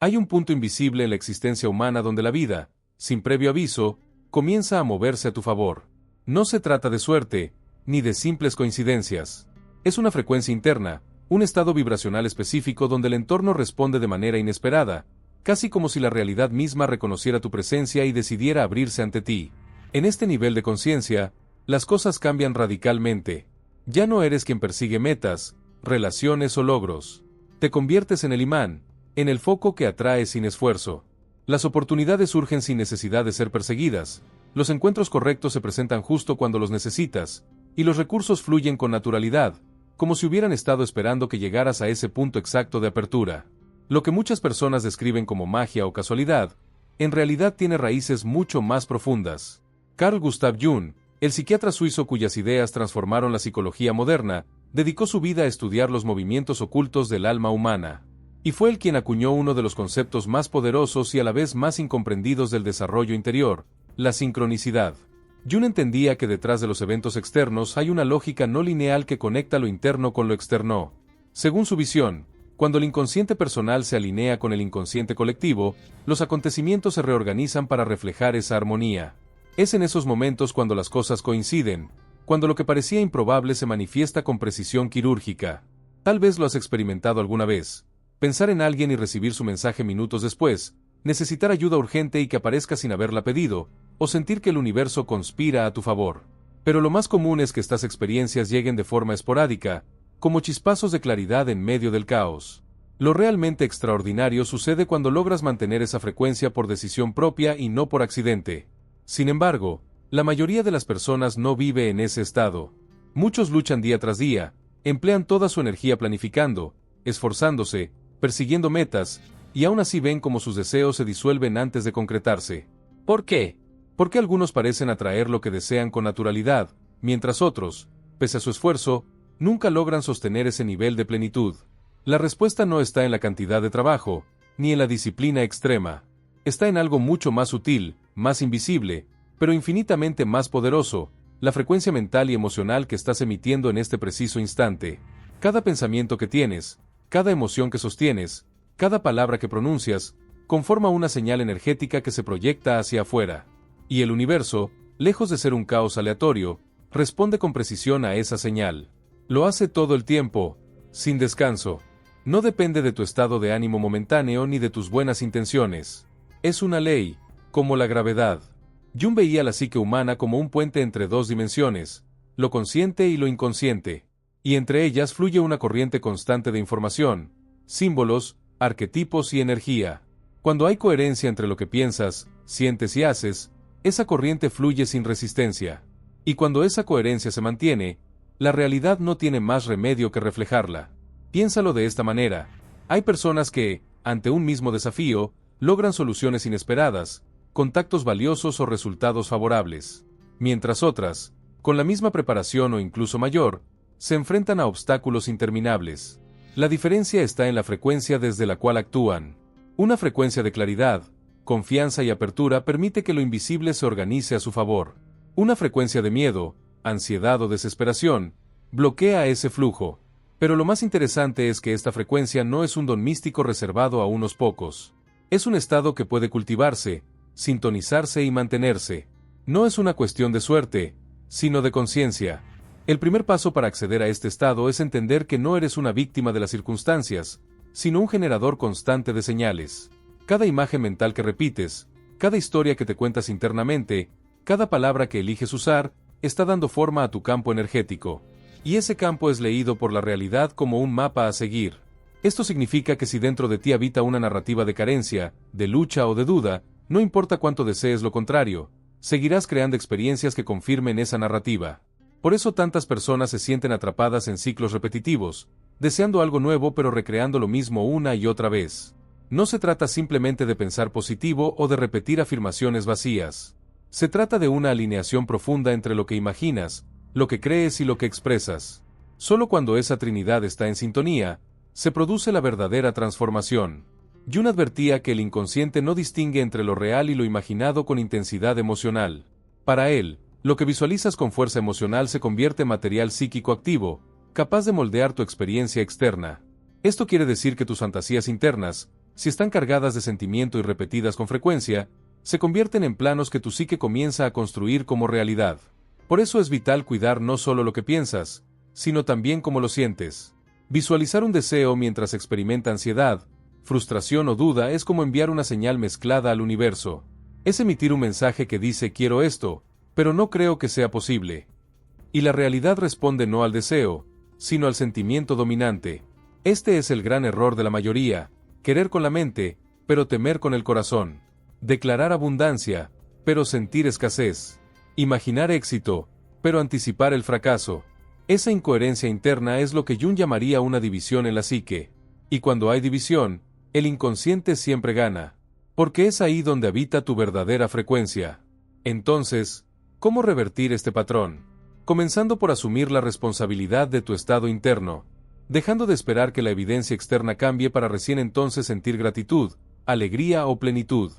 Hay un punto invisible en la existencia humana donde la vida, sin previo aviso, comienza a moverse a tu favor. No se trata de suerte, ni de simples coincidencias. Es una frecuencia interna, un estado vibracional específico donde el entorno responde de manera inesperada, casi como si la realidad misma reconociera tu presencia y decidiera abrirse ante ti. En este nivel de conciencia, las cosas cambian radicalmente. Ya no eres quien persigue metas, relaciones o logros. Te conviertes en el imán, en el foco que atrae sin esfuerzo. Las oportunidades surgen sin necesidad de ser perseguidas, los encuentros correctos se presentan justo cuando los necesitas, y los recursos fluyen con naturalidad, como si hubieran estado esperando que llegaras a ese punto exacto de apertura. Lo que muchas personas describen como magia o casualidad, en realidad tiene raíces mucho más profundas. Carl Gustav Jung, el psiquiatra suizo cuyas ideas transformaron la psicología moderna, dedicó su vida a estudiar los movimientos ocultos del alma humana. Y fue él quien acuñó uno de los conceptos más poderosos y a la vez más incomprendidos del desarrollo interior, la sincronicidad. Jung entendía que detrás de los eventos externos hay una lógica no lineal que conecta lo interno con lo externo. Según su visión, cuando el inconsciente personal se alinea con el inconsciente colectivo, los acontecimientos se reorganizan para reflejar esa armonía. Es en esos momentos cuando las cosas coinciden, cuando lo que parecía improbable se manifiesta con precisión quirúrgica. Tal vez lo has experimentado alguna vez. Pensar en alguien y recibir su mensaje minutos después, necesitar ayuda urgente y que aparezca sin haberla pedido, o sentir que el universo conspira a tu favor. Pero lo más común es que estas experiencias lleguen de forma esporádica, como chispazos de claridad en medio del caos. Lo realmente extraordinario sucede cuando logras mantener esa frecuencia por decisión propia y no por accidente. Sin embargo, la mayoría de las personas no vive en ese estado. Muchos luchan día tras día, emplean toda su energía planificando, esforzándose, persiguiendo metas, y aún así ven como sus deseos se disuelven antes de concretarse. ¿Por qué? Porque algunos parecen atraer lo que desean con naturalidad, mientras otros, pese a su esfuerzo, nunca logran sostener ese nivel de plenitud. La respuesta no está en la cantidad de trabajo, ni en la disciplina extrema. Está en algo mucho más sutil, más invisible, pero infinitamente más poderoso, la frecuencia mental y emocional que estás emitiendo en este preciso instante. Cada pensamiento que tienes, cada emoción que sostienes, cada palabra que pronuncias, conforma una señal energética que se proyecta hacia afuera. Y el universo, lejos de ser un caos aleatorio, responde con precisión a esa señal. Lo hace todo el tiempo, sin descanso. No depende de tu estado de ánimo momentáneo ni de tus buenas intenciones. Es una ley, como la gravedad. Jung veía la psique humana como un puente entre dos dimensiones, lo consciente y lo inconsciente, y entre ellas fluye una corriente constante de información, símbolos, arquetipos y energía. Cuando hay coherencia entre lo que piensas, sientes y haces, esa corriente fluye sin resistencia. Y cuando esa coherencia se mantiene, la realidad no tiene más remedio que reflejarla. Piénsalo de esta manera. Hay personas que, ante un mismo desafío, logran soluciones inesperadas, contactos valiosos o resultados favorables. Mientras otras, con la misma preparación o incluso mayor, se enfrentan a obstáculos interminables. La diferencia está en la frecuencia desde la cual actúan. Una frecuencia de claridad, confianza y apertura permite que lo invisible se organice a su favor. Una frecuencia de miedo, ansiedad o desesperación, bloquea ese flujo. Pero lo más interesante es que esta frecuencia no es un don místico reservado a unos pocos. Es un estado que puede cultivarse, sintonizarse y mantenerse. No es una cuestión de suerte, sino de conciencia. El primer paso para acceder a este estado es entender que no eres una víctima de las circunstancias, sino un generador constante de señales. Cada imagen mental que repites, cada historia que te cuentas internamente, cada palabra que eliges usar, está dando forma a tu campo energético. Y ese campo es leído por la realidad como un mapa a seguir. Esto significa que si dentro de ti habita una narrativa de carencia, de lucha o de duda, no importa cuánto desees lo contrario, seguirás creando experiencias que confirmen esa narrativa. Por eso tantas personas se sienten atrapadas en ciclos repetitivos, deseando algo nuevo pero recreando lo mismo una y otra vez. No se trata simplemente de pensar positivo o de repetir afirmaciones vacías. Se trata de una alineación profunda entre lo que imaginas, lo que crees y lo que expresas. Solo cuando esa trinidad está en sintonía, se produce la verdadera transformación. Jung advertía que el inconsciente no distingue entre lo real y lo imaginado con intensidad emocional. Para él, lo que visualizas con fuerza emocional se convierte en material psíquico activo, capaz de moldear tu experiencia externa. Esto quiere decir que tus fantasías internas, si están cargadas de sentimiento y repetidas con frecuencia, se convierten en planos que tu psique comienza a construir como realidad. Por eso es vital cuidar no solo lo que piensas, sino también cómo lo sientes. Visualizar un deseo mientras experimenta ansiedad, frustración o duda es como enviar una señal mezclada al universo. Es emitir un mensaje que dice quiero esto, pero no creo que sea posible. Y la realidad responde no al deseo, sino al sentimiento dominante. Este es el gran error de la mayoría: querer con la mente, pero temer con el corazón. Declarar abundancia, pero sentir escasez. Imaginar éxito, pero anticipar el fracaso. Esa incoherencia interna es lo que Jung llamaría una división en la psique. Y cuando hay división, el inconsciente siempre gana, porque es ahí donde habita tu verdadera frecuencia. Entonces, ¿cómo revertir este patrón? Comenzando por asumir la responsabilidad de tu estado interno, dejando de esperar que la evidencia externa cambie para recién entonces sentir gratitud, alegría o plenitud.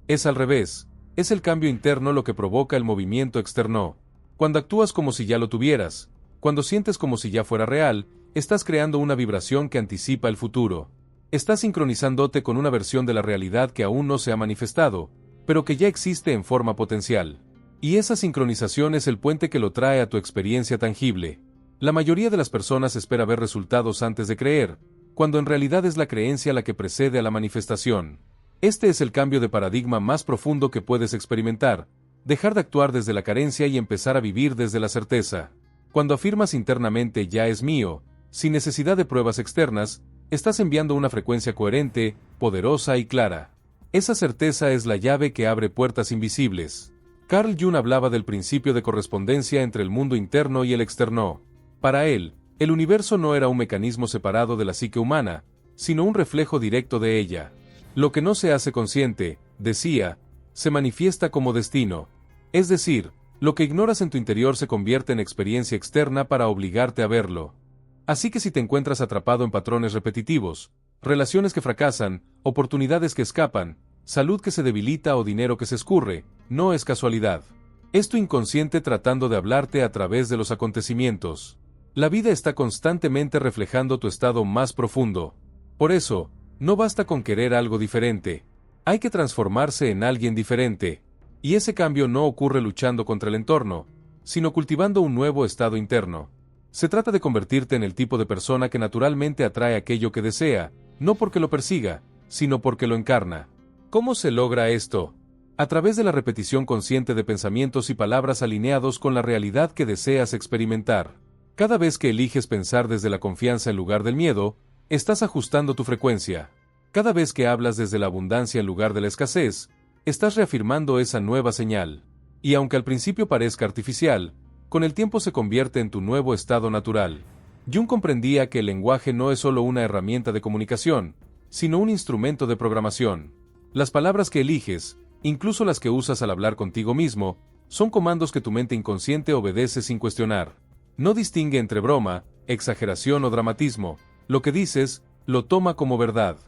Es al revés, es el cambio interno lo que provoca el movimiento externo. Cuando actúas como si ya lo tuvieras, cuando sientes como si ya fuera real, estás creando una vibración que anticipa el futuro. Estás sincronizándote con una versión de la realidad que aún no se ha manifestado, pero que ya existe en forma potencial. Y esa sincronización es el puente que lo trae a tu experiencia tangible. La mayoría de las personas espera ver resultados antes de creer, cuando en realidad es la creencia la que precede a la manifestación. Este es el cambio de paradigma más profundo que puedes experimentar: dejar de actuar desde la carencia y empezar a vivir desde la certeza. Cuando afirmas internamente ya es mío, sin necesidad de pruebas externas, estás enviando una frecuencia coherente, poderosa y clara. Esa certeza es la llave que abre puertas invisibles. Carl Jung hablaba del principio de correspondencia entre el mundo interno y el externo. Para él, el universo no era un mecanismo separado de la psique humana, sino un reflejo directo de ella. Lo que no se hace consciente, decía, se manifiesta como destino. Es decir, lo que ignoras en tu interior se convierte en experiencia externa para obligarte a verlo. Así que si te encuentras atrapado en patrones repetitivos, relaciones que fracasan, oportunidades que escapan, salud que se debilita o dinero que se escurre, no es casualidad. Es tu inconsciente tratando de hablarte a través de los acontecimientos. La vida está constantemente reflejando tu estado más profundo. Por eso, no basta con querer algo diferente. Hay que transformarse en alguien diferente. Y ese cambio no ocurre luchando contra el entorno, sino cultivando un nuevo estado interno. Se trata de convertirte en el tipo de persona que naturalmente atrae aquello que desea, no porque lo persiga, sino porque lo encarna. ¿Cómo se logra esto? A través de la repetición consciente de pensamientos y palabras alineados con la realidad que deseas experimentar. Cada vez que eliges pensar desde la confianza en lugar del miedo, estás ajustando tu frecuencia. Cada vez que hablas desde la abundancia en lugar de la escasez, estás reafirmando esa nueva señal. Y aunque al principio parezca artificial, con el tiempo se convierte en tu nuevo estado natural. Jung comprendía que el lenguaje no es solo una herramienta de comunicación, sino un instrumento de programación. Las palabras que eliges, incluso las que usas al hablar contigo mismo, son comandos que tu mente inconsciente obedece sin cuestionar. No distingue entre broma, exageración o dramatismo. Lo que dices, lo toma como verdad.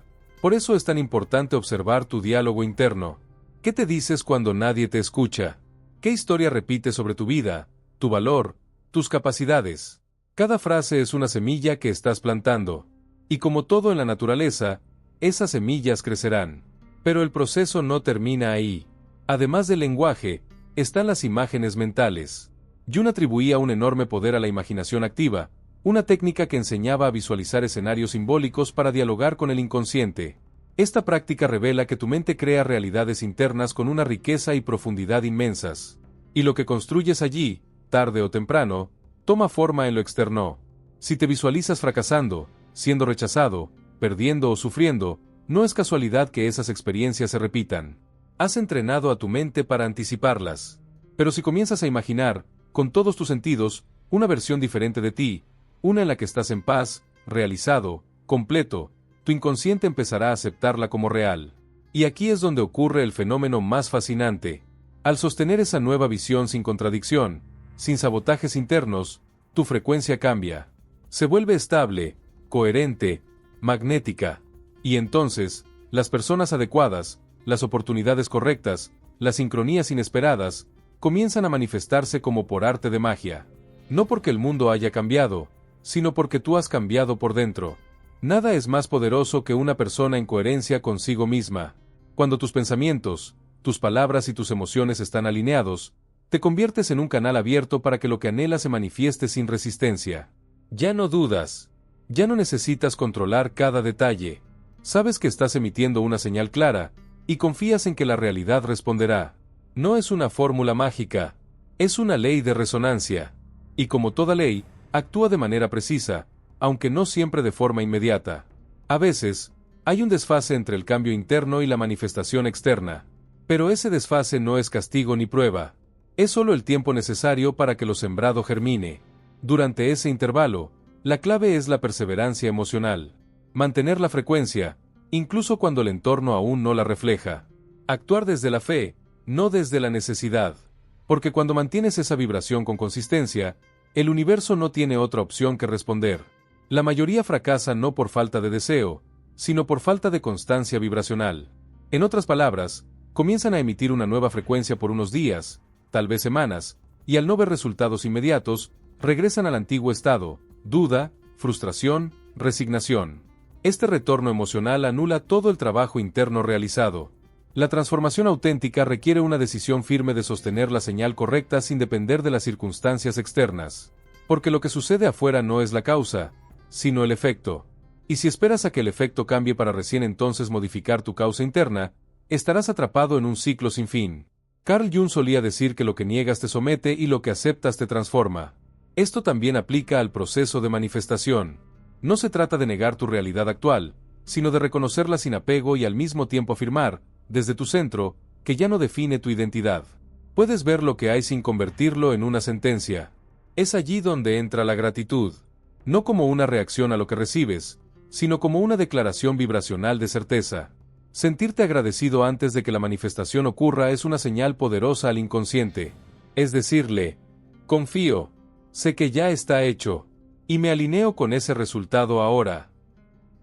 Por eso es tan importante observar tu diálogo interno. ¿Qué te dices cuando nadie te escucha? ¿Qué historia repites sobre tu vida, tu valor, tus capacidades? Cada frase es una semilla que estás plantando. Y como todo en la naturaleza, esas semillas crecerán. Pero el proceso no termina ahí. Además del lenguaje, están las imágenes mentales. Jung atribuía un enorme poder a la imaginación activa, una técnica que enseñaba a visualizar escenarios simbólicos para dialogar con el inconsciente. Esta práctica revela que tu mente crea realidades internas con una riqueza y profundidad inmensas. Y lo que construyes allí, tarde o temprano, toma forma en lo externo. Si te visualizas fracasando, siendo rechazado, perdiendo o sufriendo, no es casualidad que esas experiencias se repitan. Has entrenado a tu mente para anticiparlas. Pero si comienzas a imaginar, con todos tus sentidos, una versión diferente de ti, una en la que estás en paz, realizado, completo, tu inconsciente empezará a aceptarla como real. Y aquí es donde ocurre el fenómeno más fascinante. Al sostener esa nueva visión sin contradicción, sin sabotajes internos, tu frecuencia cambia. Se vuelve estable, coherente, magnética. Y entonces, las personas adecuadas, las oportunidades correctas, las sincronías inesperadas, comienzan a manifestarse como por arte de magia. No porque el mundo haya cambiado, sino porque tú has cambiado por dentro. Nada es más poderoso que una persona en coherencia consigo misma. Cuando tus pensamientos, tus palabras y tus emociones están alineados, te conviertes en un canal abierto para que lo que anhelas se manifieste sin resistencia. Ya no dudas. Ya no necesitas controlar cada detalle. Sabes que estás emitiendo una señal clara, y confías en que la realidad responderá. No es una fórmula mágica, es una ley de resonancia. Y como toda ley, actúa de manera precisa, aunque no siempre de forma inmediata. A veces, hay un desfase entre el cambio interno y la manifestación externa. Pero ese desfase no es castigo ni prueba. Es solo el tiempo necesario para que lo sembrado germine. Durante ese intervalo, la clave es la perseverancia emocional. Mantener la frecuencia, incluso cuando el entorno aún no la refleja. Actuar desde la fe, no desde la necesidad. Porque cuando mantienes esa vibración con consistencia, el universo no tiene otra opción que responder. La mayoría fracasa no por falta de deseo, sino por falta de constancia vibracional. En otras palabras, comienzan a emitir una nueva frecuencia por unos días, tal vez semanas, y al no ver resultados inmediatos, regresan al antiguo estado, duda, frustración, resignación. Este retorno emocional anula todo el trabajo interno realizado. La transformación auténtica requiere una decisión firme de sostener la señal correcta sin depender de las circunstancias externas. Porque lo que sucede afuera no es la causa, sino el efecto. Y si esperas a que el efecto cambie para recién entonces modificar tu causa interna, estarás atrapado en un ciclo sin fin. Carl Jung solía decir que lo que niegas te somete y lo que aceptas te transforma. Esto también aplica al proceso de manifestación. No se trata de negar tu realidad actual, sino de reconocerla sin apego y al mismo tiempo afirmar, desde tu centro, que ya no define tu identidad. Puedes ver lo que hay sin convertirlo en una sentencia. Es allí donde entra la gratitud. No como una reacción a lo que recibes, sino como una declaración vibracional de certeza. Sentirte agradecido antes de que la manifestación ocurra es una señal poderosa al inconsciente. Es decirle, confío, sé que ya está hecho, y me alineo con ese resultado ahora.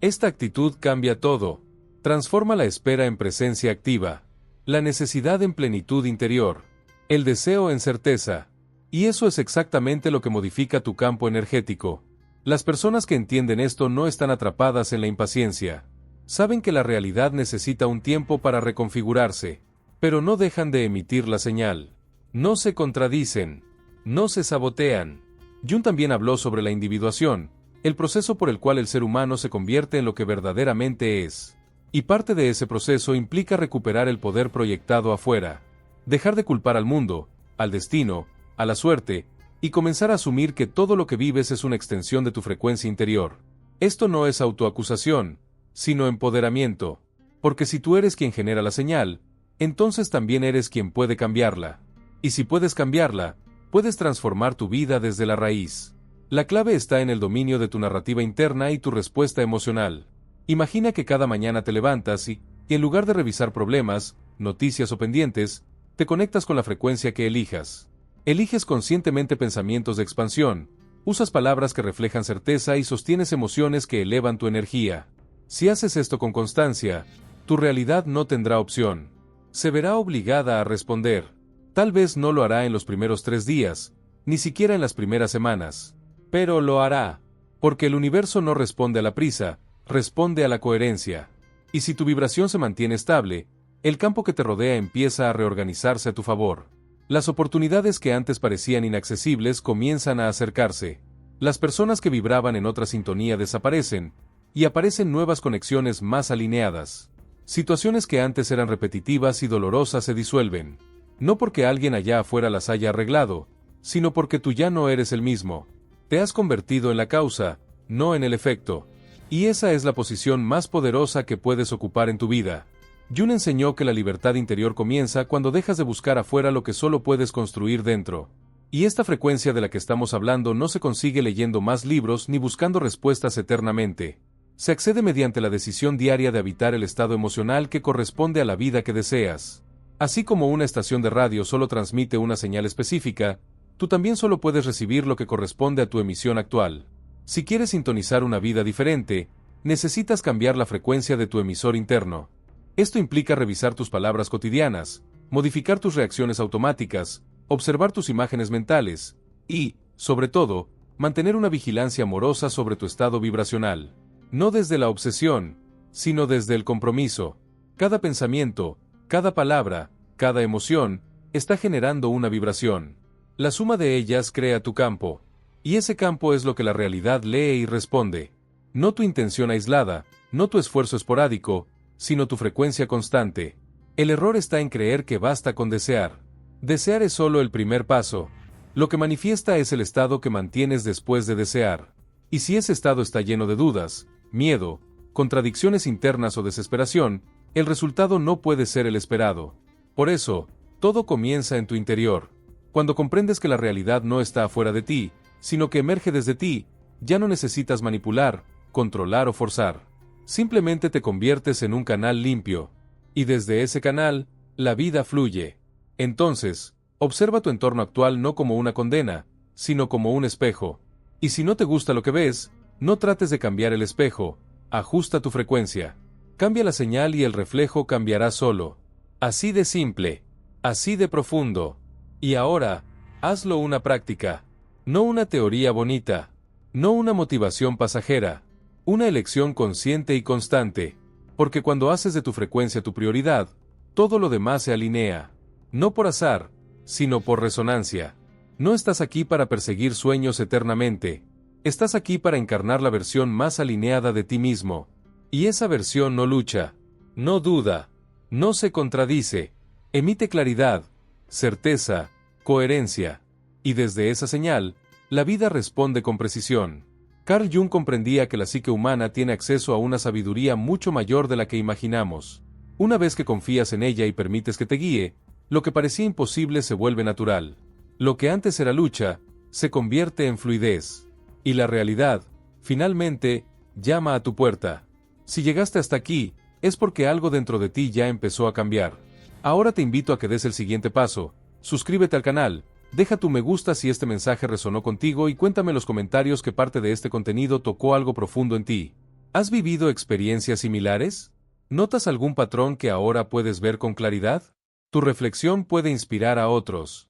Esta actitud cambia todo, transforma la espera en presencia activa, la necesidad en plenitud interior, el deseo en certeza, y eso es exactamente lo que modifica tu campo energético. Las personas que entienden esto no están atrapadas en la impaciencia. Saben que la realidad necesita un tiempo para reconfigurarse, pero no dejan de emitir la señal. No se contradicen, no se sabotean. Jung también habló sobre la individuación, el proceso por el cual el ser humano se convierte en lo que verdaderamente es. Y parte de ese proceso implica recuperar el poder proyectado afuera, dejar de culpar al mundo, al destino, a la suerte, y comenzar a asumir que todo lo que vives es una extensión de tu frecuencia interior. Esto no es autoacusación, sino empoderamiento, porque si tú eres quien genera la señal, entonces también eres quien puede cambiarla. Y si puedes cambiarla, puedes transformar tu vida desde la raíz. La clave está en el dominio de tu narrativa interna y tu respuesta emocional. Imagina que cada mañana te levantas y en lugar de revisar problemas, noticias o pendientes, te conectas con la frecuencia que elijas. Eliges conscientemente pensamientos de expansión, usas palabras que reflejan certeza y sostienes emociones que elevan tu energía. Si haces esto con constancia, tu realidad no tendrá opción. Se verá obligada a responder. Tal vez no lo hará en los primeros 3 días, ni siquiera en las primeras semanas. Pero lo hará, porque el universo no responde a la prisa, responde a la coherencia. Y si tu vibración se mantiene estable, el campo que te rodea empieza a reorganizarse a tu favor. Las oportunidades que antes parecían inaccesibles comienzan a acercarse. Las personas que vibraban en otra sintonía desaparecen, y aparecen nuevas conexiones más alineadas. Situaciones que antes eran repetitivas y dolorosas se disuelven. No porque alguien allá afuera las haya arreglado, sino porque tú ya no eres el mismo. Te has convertido en la causa, no en el efecto. Y esa es la posición más poderosa que puedes ocupar en tu vida. Jung enseñó que la libertad interior comienza cuando dejas de buscar afuera lo que solo puedes construir dentro. Y esta frecuencia de la que estamos hablando no se consigue leyendo más libros ni buscando respuestas eternamente. Se accede mediante la decisión diaria de habitar el estado emocional que corresponde a la vida que deseas. Así como una estación de radio solo transmite una señal específica, tú también solo puedes recibir lo que corresponde a tu emisión actual. Si quieres sintonizar una vida diferente, necesitas cambiar la frecuencia de tu emisor interno. Esto implica revisar tus palabras cotidianas, modificar tus reacciones automáticas, observar tus imágenes mentales y, sobre todo, mantener una vigilancia amorosa sobre tu estado vibracional. No desde la obsesión, sino desde el compromiso. Cada pensamiento, cada palabra, cada emoción, está generando una vibración. La suma de ellas crea tu campo. Y ese campo es lo que la realidad lee y responde. No tu intención aislada, no tu esfuerzo esporádico, sino tu frecuencia constante. El error está en creer que basta con desear. Desear es solo el primer paso. Lo que manifiesta es el estado que mantienes después de desear. Y si ese estado está lleno de dudas, miedo, contradicciones internas o desesperación, el resultado no puede ser el esperado. Por eso, todo comienza en tu interior. Cuando comprendes que la realidad no está afuera de ti, sino que emerge desde ti, ya no necesitas manipular, controlar o forzar. Simplemente te conviertes en un canal limpio. Y desde ese canal, la vida fluye. Entonces, observa tu entorno actual no como una condena, sino como un espejo. Y si no te gusta lo que ves, no trates de cambiar el espejo, ajusta tu frecuencia. Cambia la señal y el reflejo cambiará solo. Así de simple, así de profundo. Y ahora, hazlo una práctica. No una teoría bonita, no una motivación pasajera, una elección consciente y constante. Porque cuando haces de tu frecuencia tu prioridad, todo lo demás se alinea. No por azar, sino por resonancia. No estás aquí para perseguir sueños eternamente. Estás aquí para encarnar la versión más alineada de ti mismo. Y esa versión no lucha, no duda, no se contradice, emite claridad, certeza, coherencia. Y desde esa señal, la vida responde con precisión. Carl Jung comprendía que la psique humana tiene acceso a una sabiduría mucho mayor de la que imaginamos. Una vez que confías en ella y permites que te guíe, lo que parecía imposible se vuelve natural. Lo que antes era lucha, se convierte en fluidez. Y la realidad, finalmente, llama a tu puerta. Si llegaste hasta aquí, es porque algo dentro de ti ya empezó a cambiar. Ahora te invito a que des el siguiente paso. Suscríbete al canal, deja tu me gusta si este mensaje resonó contigo y cuéntame en los comentarios qué parte de este contenido tocó algo profundo en ti. ¿Has vivido experiencias similares? ¿Notas algún patrón que ahora puedes ver con claridad? Tu reflexión puede inspirar a otros.